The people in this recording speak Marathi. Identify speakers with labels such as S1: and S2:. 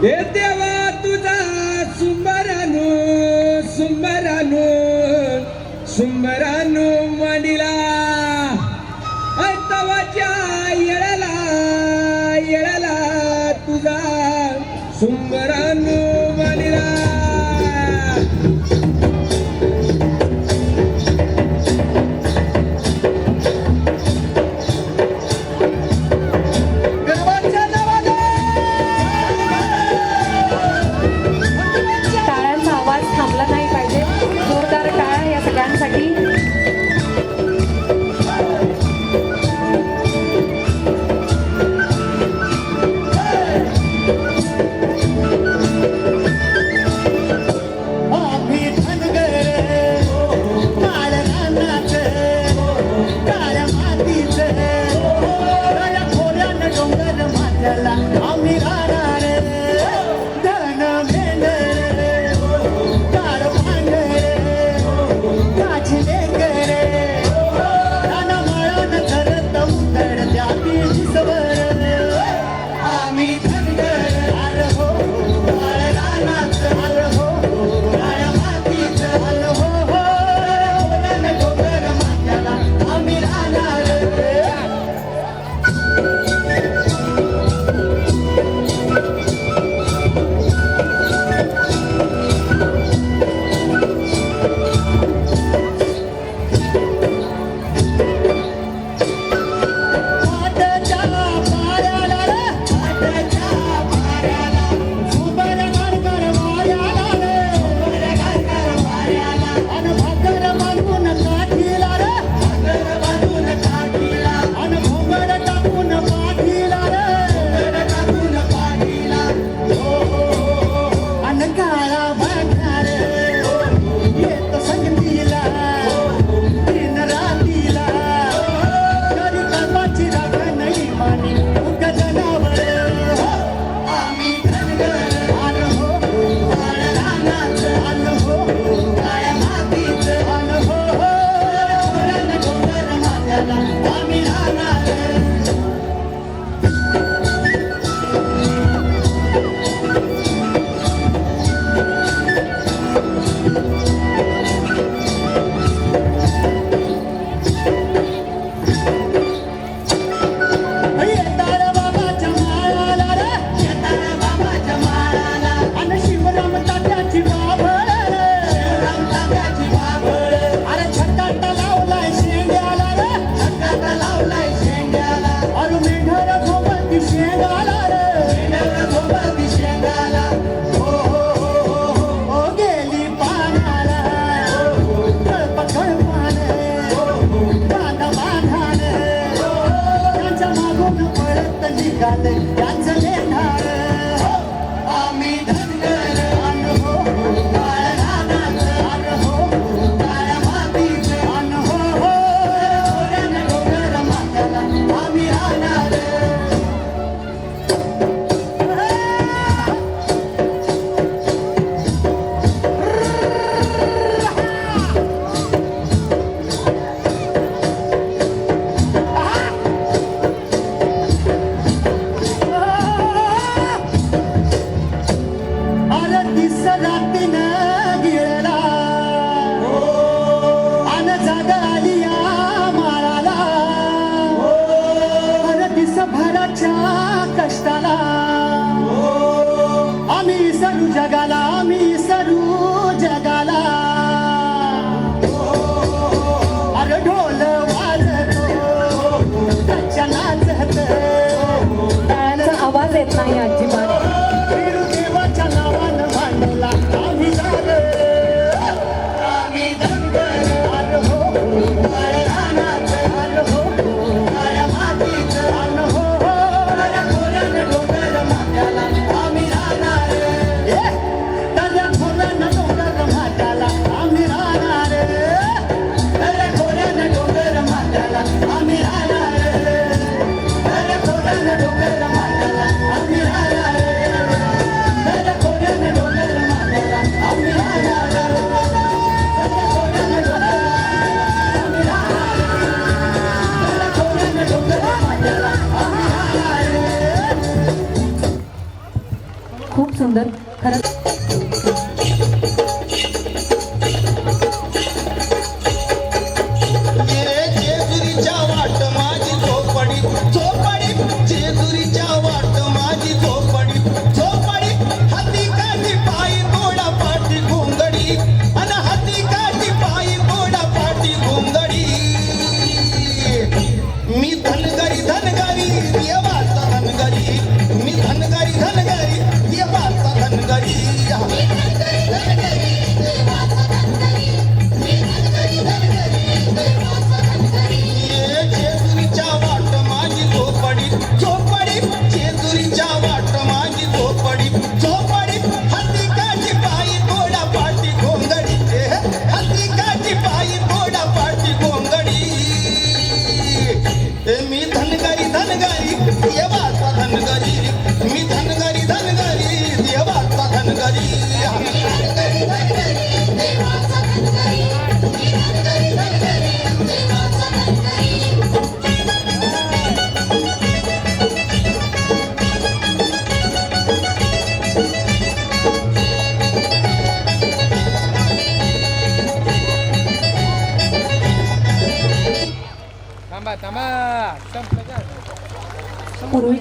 S1: हे देवा तुझा सुंबरानू सुंबरानू सुंबरानू मांडीला तवाच्या येळाला येळाला तुझा सुंबरानू मांडीला
S2: आवाज येत नाही अजिबात. सुंदर खरंच.
S3: जेजुरीच्या वाट माझी झोपडी झोपडी जेजुरीच्या वाट माझी झोपडी झोपडी हाती काठी पायी तोडा पाठी घोंगडी अन हाती काठी पायी तोडा पाठी घोंगडी मी धनगरी धनगरी देवाचा धनगरी मी धनगरी धनगरी देवाचा धनगरी जेजुरीच्या वाट माझी झोपडी झोपडी जेजुरीच्या वाट माझी झोपडी झोपडी हाती काठी पायी तोडा पाठी घोंगडी हाती काठी पायी तोडा पाठी घोंगडी मी धनगरी धनगरी देवाचा धनगरी मी धनगरी धनगरी देवाचा धनगरी
S1: थांबा थांबा संपलं का?
S2: पूर्वीच्या